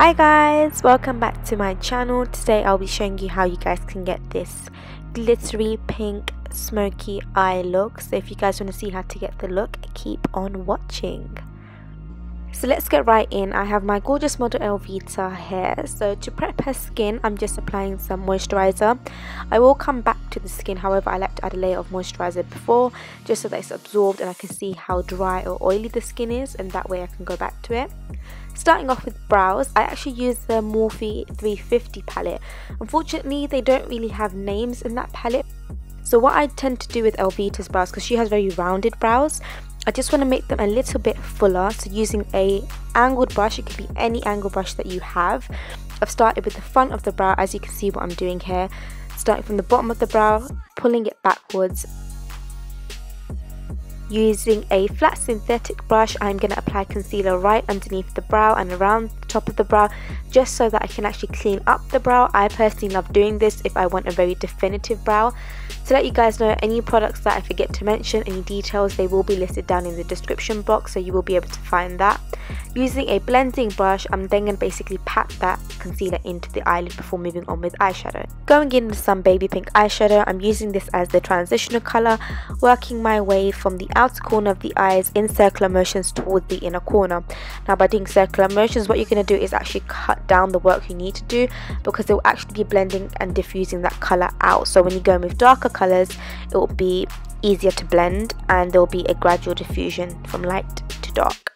Hi guys, welcome back to my channel. Today I'll be showing you how you guys can get this glittery pink smoky eye look. So if you guys want to see how to get the look, keep on watching. So let's get right in. I have my gorgeous model Elvita here. So to prep her skin, I'm just applying some moisturizer. I will come back to the skin, however I like to add a layer of moisturizer before, just so that it's absorbed and I can see how dry or oily the skin is, and that way I can go back to it. Starting off with brows, I actually use the Morphe 350 palette. Unfortunately, they don't really have names in that palette. So what I tend to do with Elvita's brows, because she has very rounded brows, I just want to make them a little bit fuller. So using a angled brush, it could be any angle brush that you have. I've started with the front of the brow, as you can see what I'm doing here. Starting from the bottom of the brow, pulling it backwards. Using a flat synthetic brush, I'm going to apply concealer right underneath the brow and around the top of the brow, just so that I can actually clean up the brow. I personally love doing this if I want a very definitive brow. To let you guys know, any products that I forget to mention, any details, they will be listed down in the description box, so you will be able to find that. Using a blending brush, I'm then going to basically pat that concealer into the eyelid before moving on with eyeshadow. Going in with some baby pink eyeshadow, I'm using this as the transitional colour, working my way from the outer corner of the eyes in circular motions towards the inner corner. Now by doing circular motions, what you're going to do is actually cut down the work you need to do, because it will actually be blending and diffusing that colour out. So when you go in with darker colours, it will be easier to blend and there will be a gradual diffusion from light to dark.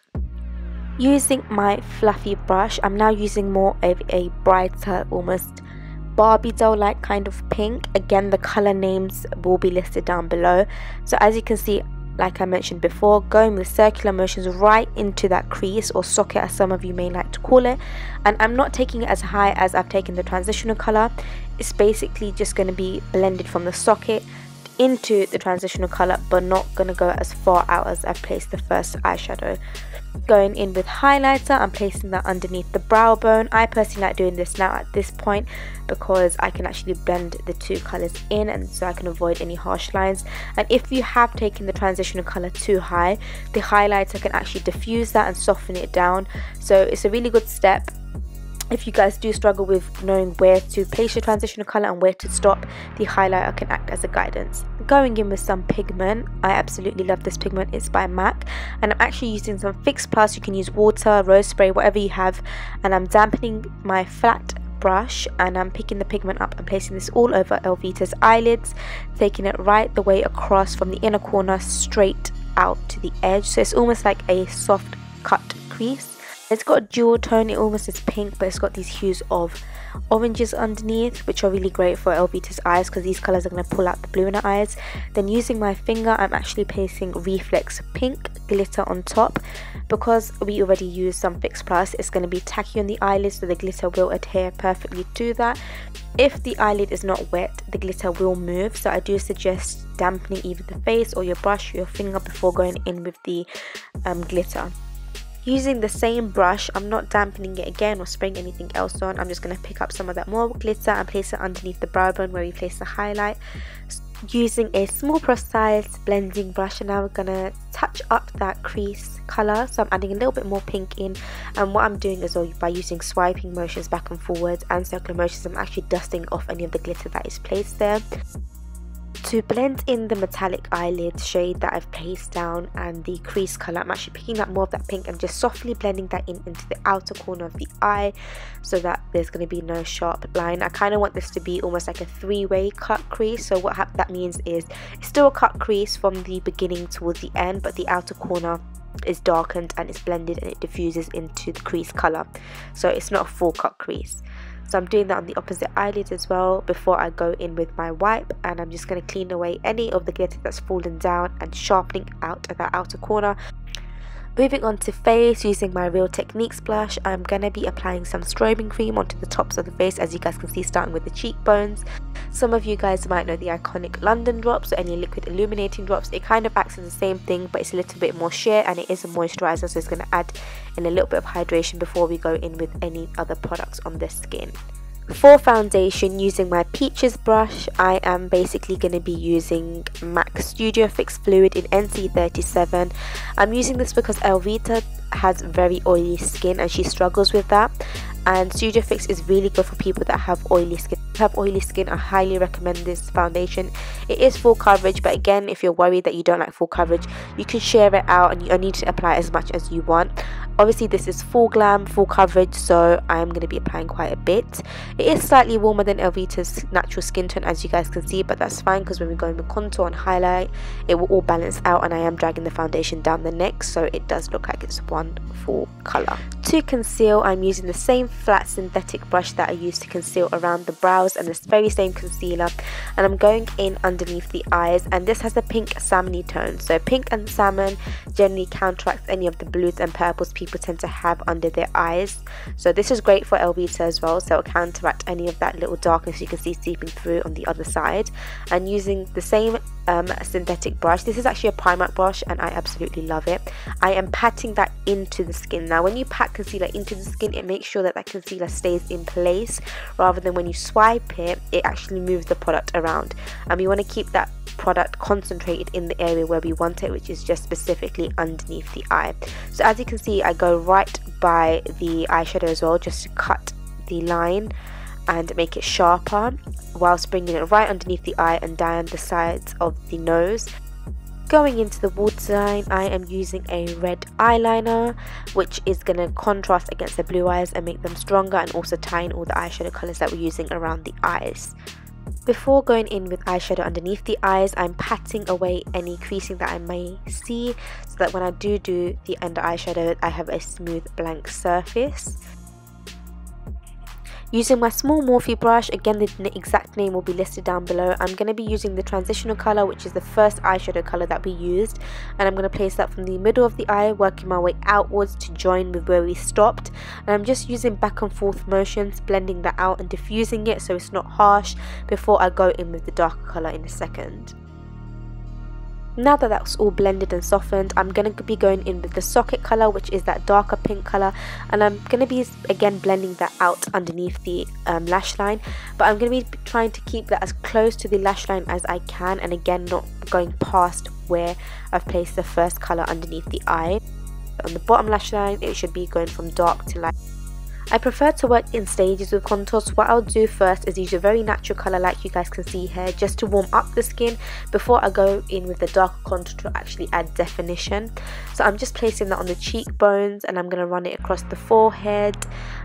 Using my fluffy brush, I'm now using more of a brighter, almost Barbie doll like kind of pink. Again, the colour names will be listed down below. So as you can see, like I mentioned before, going with circular motions right into that crease or socket, as some of you may like to call it. And I'm not taking it as high as I've taken the transitional colour. It's basically just going to be blended from the socket into the transitional colour, but not going to go as far out as I've placed the first eyeshadow. Going in with highlighter, I'm placing that underneath the brow bone. I personally like doing this now at this point because I can actually blend the two colours in, and so I can avoid any harsh lines. And if you have taken the transitional colour too high, the highlighter can actually diffuse that and soften it down. So it's a really good step. If you guys do struggle with knowing where to place your transitional colour and where to stop, the highlighter can act as a guidance. Going in with some pigment, I absolutely love this pigment. It's by MAC, and I'm actually using some Fix Plus. You can use water, rose spray, whatever you have, and I'm dampening my flat brush and I'm picking the pigment up and placing this all over Elvita's eyelids, taking it right the way across from the inner corner straight out to the edge. So it's almost like a soft cut crease. It's got a dual tone, it almost is pink, but it's got these hues of oranges underneath, which are really great for Elvita's eyes because these colours are going to pull out the blue in her eyes. Then using my finger, I'm actually placing Reflex pink glitter on top. Because we already used some Fix Plus, it's going to be tacky on the eyelids, so the glitter will adhere perfectly to that. If the eyelid is not wet, the glitter will move, so I do suggest dampening either the face or your brush or your finger before going in with the glitter. Using the same brush, I'm not dampening it again or spraying anything else on. I'm just going to pick up some of that more glitter and place it underneath the brow bone where we place the highlight. Using a small brush size blending brush, and now we're going to touch up that crease colour. So I'm adding a little bit more pink in, and what I'm doing is by using swiping motions back and forwards and circular motions, I'm actually dusting off any of the glitter that is placed there. To blend in the metallic eyelid shade that I've placed down and the crease colour, I'm actually picking up more of that pink and just softly blending that in into the outer corner of the eye, so that there's going to be no sharp line. I kind of want this to be almost like a three-way cut crease. So what that means is it's still a cut crease from the beginning towards the end, but the outer corner is darkened and it's blended and it diffuses into the crease colour. So it's not a full cut crease. So I'm doing that on the opposite eyelid as well before I go in with my wipe, and I'm just going to clean away any of the glitter that's fallen down and sharpening out of that outer corner. Moving on to face, using my Real Techniques blush, I'm going to be applying some strobing cream onto the tops of the face, as you guys can see, starting with the cheekbones. Some of you guys might know the iconic London drops or any liquid illuminating drops. It kind of acts as the same thing, but it's a little bit more sheer and it is a moisturizer, so it's going to add in a little bit of hydration before we go in with any other products on the skin. For foundation, using my Peaches brush, I am basically going to be using MAC Studio Fix Fluid in NC37. I'm using this because Elvita has very oily skin and she struggles with that. and Studio Fix is really good for people that have oily skin. If you have oily skin, I highly recommend this foundation. It is full coverage, but again, if you're worried that you don't like full coverage, you can share it out and you only need to apply as much as you want. Obviously this is full glam, full coverage, so I am going to be applying quite a bit. It is slightly warmer than Elvita's natural skin tone, as you guys can see, but that's fine because when we go in the contour and highlight, it will all balance out, and I am dragging the foundation down the neck, so it does look like it's one full colour. To conceal, I'm using the same flat synthetic brush that I used to conceal around the brows and this very same concealer, and I'm going in underneath the eyes, and this has a pink salmony tone. So pink and salmon generally counteracts any of the blues and purples people tend to have under their eyes, so this is great for Elvita as well, so it'll counteract any of that little darkness you can see seeping through on the other side. And using the same synthetic brush, this is actually a Primark brush and I absolutely love it, I am patting that into the skin. Now when you pat concealer into the skin, it makes sure that that concealer stays in place rather than when you swipe it, it actually moves the product around, and we want to keep that product concentrated in the area where we want it, which is just specifically underneath the eye. So as you can see, I go right by the eyeshadow as well, just to cut the line and make it sharper, whilst bringing it right underneath the eye and down the sides of the nose. Going into the waterline, I am using a red eyeliner, which is going to contrast against the blue eyes and make them stronger, and also tie in all the eyeshadow colours that we're using around the eyes. Before going in with eyeshadow underneath the eyes, I'm patting away any creasing that I may see, so that when I do the under eyeshadow, I have a smooth blank surface. Using my small Morphe brush, again the exact name will be listed down below, I'm going to be using the transitional colour, which is the first eyeshadow colour that we used, and I'm going to place that from the middle of the eye, working my way outwards to join with where we stopped. And I'm just using back and forth motions, blending that out and diffusing it so it's not harsh, before I go in with the darker colour in a second. Now that that's all blended and softened, I'm going to be going in with the socket colour, which is that darker pink colour, and I'm going to be again blending that out underneath the lash line, but I'm going to be trying to keep that as close to the lash line as I can, and again not going past where I've placed the first colour underneath the eye. On the bottom lash line, it should be going from dark to light. I prefer to work in stages with contours. What I'll do first is use a very natural colour like you guys can see here, just to warm up the skin before I go in with the darker contour to actually add definition. So I'm just placing that on the cheekbones, and I'm going to run it across the forehead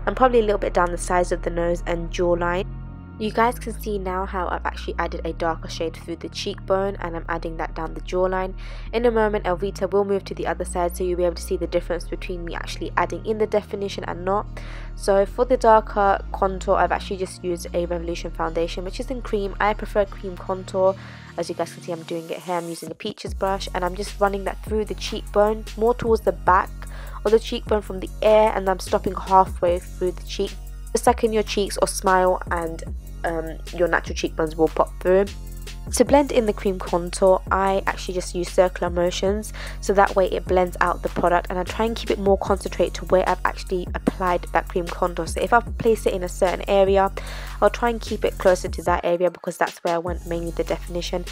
and probably a little bit down the sides of the nose and jawline. You guys can see now how I've actually added a darker shade through the cheekbone, and I'm adding that down the jawline. In a moment, Elvita will move to the other side, so you'll be able to see the difference between me actually adding in the definition and not. So for the darker contour, I've actually just used a Revolution foundation, which is in cream. I prefer cream contour. As you guys can see, I'm doing it here. I'm using a Peaches brush, and I'm just running that through the cheekbone, more towards the back of the cheekbone from the ear, and I'm stopping halfway through the cheek. Just suck in your cheeks or smile, and your natural cheekbones will pop through. To blend in the cream contour, I actually just use circular motions, so that way it blends out the product, and I try and keep it more concentrated to where I've actually applied that cream contour. So if I've placed it in a certain area, I'll try and keep it closer to that area, because that's where I want mainly the definition.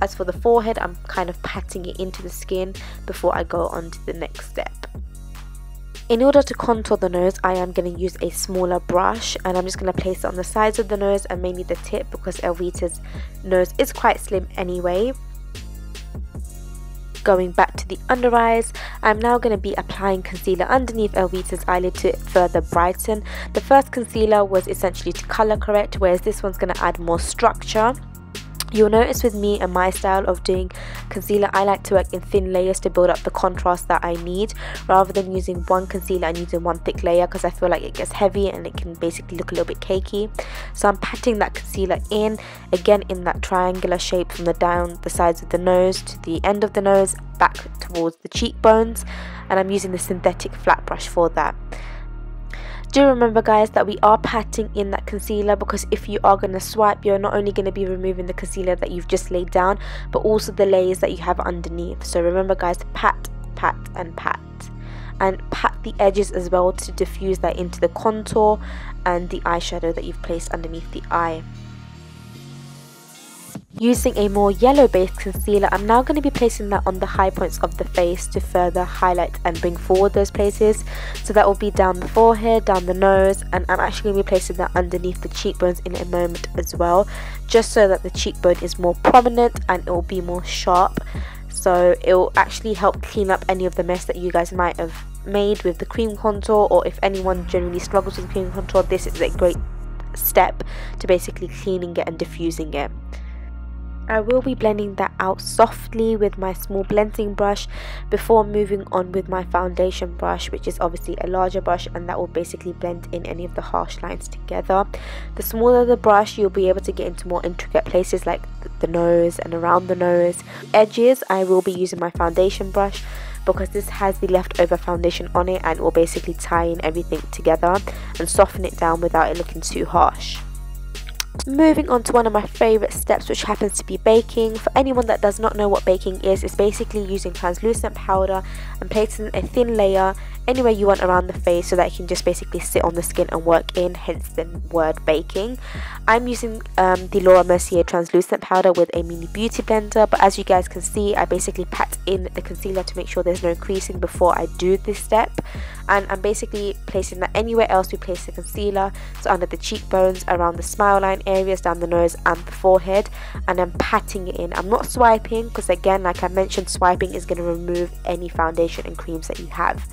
As for the forehead, I'm kind of patting it into the skin before I go on to the next step. In order to contour the nose, I am going to use a smaller brush, and I'm just going to place it on the sides of the nose and mainly the tip, because Elvita's nose is quite slim anyway. Going back to the under eyes, I'm now going to be applying concealer underneath Elvita's eyelid to further brighten. The first concealer was essentially to colour correct, whereas this one's going to add more structure. You'll notice with me and my style of doing concealer, I like to work in thin layers to build up the contrast that I need, rather than using one concealer and using one thick layer, because I feel like it gets heavy and it can basically look a little bit cakey. So I'm patting that concealer in, again in that triangular shape from down the sides of the nose to the end of the nose, back towards the cheekbones, and I'm using the synthetic flat brush for that. Do remember guys that we are patting in that concealer, because if you are going to swipe, you're not only going to be removing the concealer that you've just laid down, but also the layers that you have underneath. So remember guys, pat, pat and pat. And pat the edges as well to diffuse that into the contour and the eyeshadow that you've placed underneath the eye. Using a more yellow based concealer, I'm now going to be placing that on the high points of the face to further highlight and bring forward those places. So that will be down the forehead, down the nose, and I'm actually going to be placing that underneath the cheekbones in a moment as well, just so that the cheekbone is more prominent and it will be more sharp. So it will actually help clean up any of the mess that you guys might have made with the cream contour, or if anyone generally struggles with cream contour, this is a great step to basically cleaning it and diffusing it. I will be blending that out softly with my small blending brush before moving on with my foundation brush, which is obviously a larger brush, and that will basically blend in any of the harsh lines together. The smaller the brush, you'll be able to get into more intricate places like the nose and around the nose. Edges, I will be using my foundation brush because this has the leftover foundation on it, and it will basically tie in everything together and soften it down without it looking too harsh. Moving on to one of my favourite steps, which happens to be baking. For anyone that does not know what baking is, it's basically using translucent powder and placing a thin layer anywhere you want around the face so that it can just basically sit on the skin and work in, hence the word baking. I'm using the Lauramercier Translucent powder with a mini beauty blender, but as you guys can see, I basically pat in the concealer to make sure there's no creasing before I do this step, and I'm basically placing that anywhere else we place the concealer, so under the cheekbones, around the smile line areas, down the nose and the forehead, and I'm patting it in. I'm not swiping because, again, like I mentioned, swiping is going to remove any foundation and creams that you have.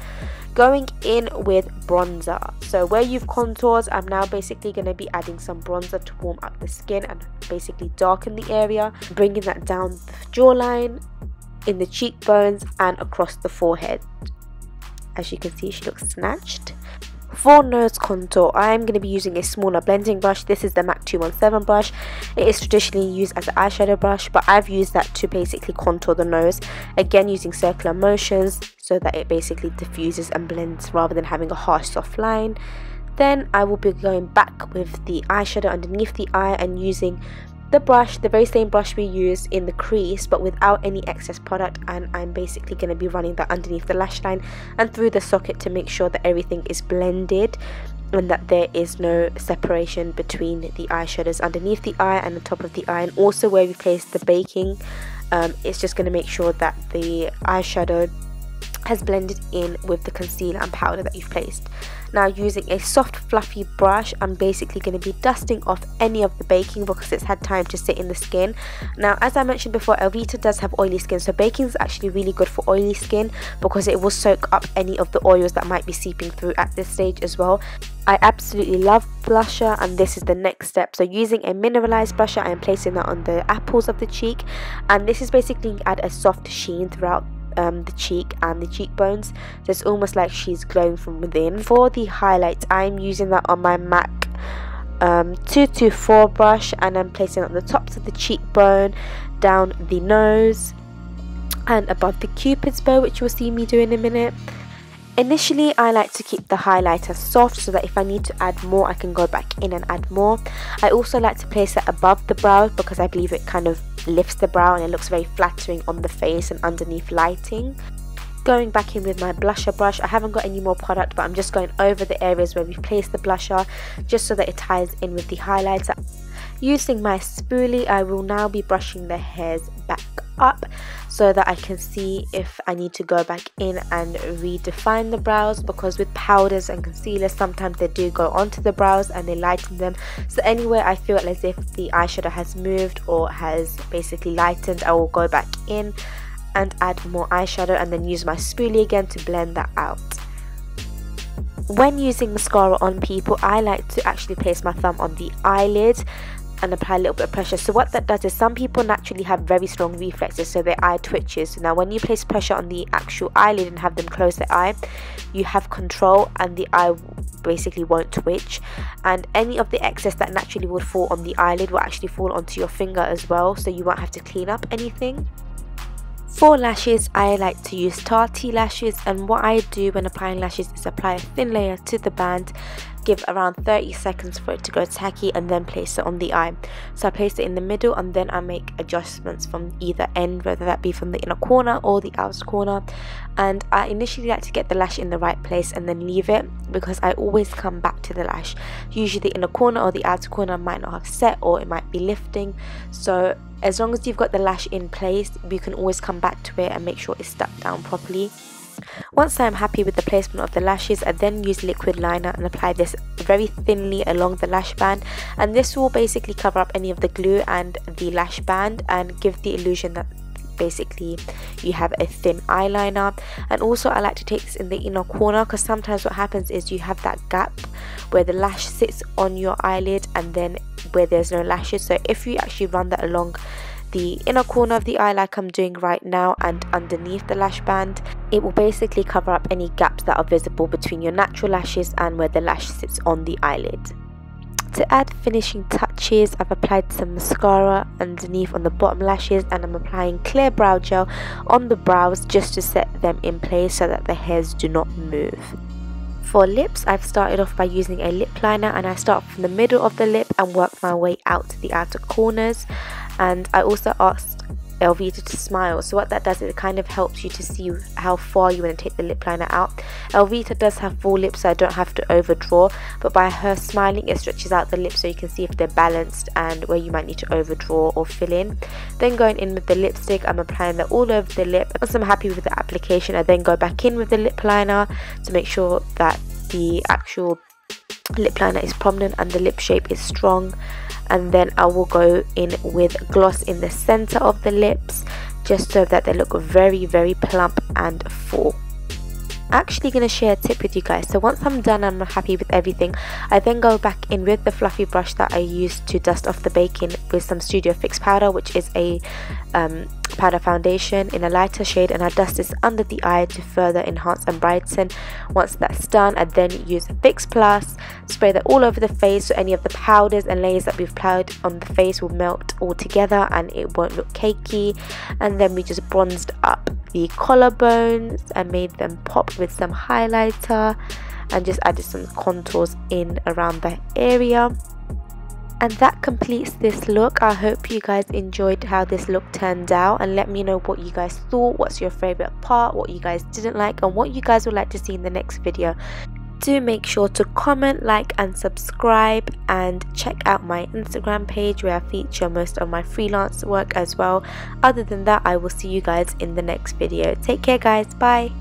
Going in with bronzer, so where you've contoured, I'm now basically going to be adding some bronzer to warm up the skin and basically darken the area, bringing that down the jawline, in the cheekbones and across the forehead. As you can see, she looks snatched. For nose contour, I am going to be using a smaller blending brush. This is the MAC 217 brush. It is traditionally used as an eyeshadow brush, but I've used that to basically contour the nose, again using circular motions so that it basically diffuses and blends rather than having a harsh soft line. Then I will be going back with the eyeshadow underneath the eye and using the brush, the very same brush we used in the crease but without any excess product, and I'm basically going to be running that underneath the lash line and through the socket to make sure that everything is blended and that there is no separation between the eyeshadows underneath the eye and the top of the eye. And also where we place the baking, it's just going to make sure that the eyeshadow has blended in with the concealer and powder that you've placed. Now, using a soft fluffy brush, I'm basically going to be dusting off any of the baking because it's had time to sit in the skin. Now, as I mentioned before, Elvita does have oily skin, so baking is actually really good for oily skin because it will soak up any of the oils that might be seeping through at this stage as well. I absolutely love blusher, and this is the next step. So using a mineralized blusher, I am placing that on the apples of the cheek, and this is basically add a soft sheen throughout the cheek and the cheekbones, so it's almost like she's glowing from within. For the highlight, I'm using that on my MAC 224 brush, and I'm placing it on the tops of the cheekbone, down the nose and above the cupid's bow, which you'll see me do in a minute. Initially, I like to keep the highlighter soft so that if I need to add more, I can go back in and add more. I also like to place it above the brow because I believe it kind of lifts the brow and it looks very flattering on the face and underneath lighting. Going back in with my blusher brush, I haven't got any more product, but I'm just going over the areas where we've placed the blusher just so that it ties in with the highlighter. Using my spoolie, I will now be brushing the hairs back up so that I can see if I need to go back in and redefine the brows, because with powders and concealers sometimes they do go onto the brows and they lighten them. So anywhere I feel as if the eyeshadow has moved or has basically lightened, I will go back in and add more eyeshadow and then use my spoolie again to blend that out. When using mascara on people, I like to actually place my thumb on the eyelid and apply a little bit of pressure. So what that does is, some people naturally have very strong reflexes, so their eye twitches. So now when you place pressure on the actual eyelid and have them close their eye, you have control and the eye basically won't twitch, and any of the excess that naturally would fall on the eyelid will actually fall onto your finger as well, so you won't have to clean up anything. For lashes, I like to use Tatti lashes, and what I do when applying lashes is apply a thin layer to the band, give around 30 seconds for it to go tacky, and then place it on the eye. So I place it in the middle, and then I make adjustments from either end, whether that be from the inner corner or the outer corner. And I initially like to get the lash in the right place and then leave it, because I always come back to the lash. Usually the inner corner or the outer corner might not have set, or it might be lifting. So as long as you've got the lash in place, you can always come back to it and make sure it's stuck down properly. Once I'm happy with the placement of the lashes, I then use liquid liner and apply this very thinly along the lash band, and this will basically cover up any of the glue and the lash band and give the illusion that basically you have a thin eyeliner. And also I like to take this in the inner corner, because sometimes what happens is you have that gap where the lash sits on your eyelid and then where there's no lashes. So if you actually run that along the inner corner of the eye like I'm doing right now and underneath the lash band, it will basically cover up any gaps that are visible between your natural lashes and where the lash sits on the eyelid. To add finishing touches, I've applied some mascara underneath on the bottom lashes, and I'm applying clear brow gel on the brows just to set them in place so that the hairs do not move. For lips, I've started off by using a lip liner, and I start from the middle of the lip and work my way out to the outer corners. And I also asked Elvita to smile, so what that does is it kind of helps you to see how far you want to take the lip liner out. Elvita does have full lips, so I don't have to overdraw, but by her smiling it stretches out the lips so you can see if they're balanced and where you might need to overdraw or fill in. Then going in with the lipstick, I'm applying that all over the lip. Once I'm happy with the application, I then go back in with the lip liner to make sure that the actual lip liner is prominent and the lip shape is strong. And then I will go in with gloss in the center of the lips, just so that they look very, very plump and full. I'm actually going to share a tip with you guys. So once I'm done and I'm happy with everything, I then go back in with the fluffy brush that I used to dust off the baking with some Studio Fix powder, which is a powder foundation in a lighter shade, and I dust this under the eye to further enhance and brighten. Once that's done, I then use Fix Plus, spray that all over the face so any of the powders and layers that we've applied on the face will melt all together and it won't look cakey. And then we just bronzed up the collarbones and made them pop with some highlighter, and just added some contours in around that area. And that completes this look. I hope you guys enjoyed how this look turned out, and let me know what you guys thought, what's your favorite part, what you guys didn't like, and what you guys would like to see in the next video. Do make sure to comment, like and subscribe, and check out my Instagram page where I feature most of my freelance work as well. Other than that, I will see you guys in the next video. Take care guys, bye.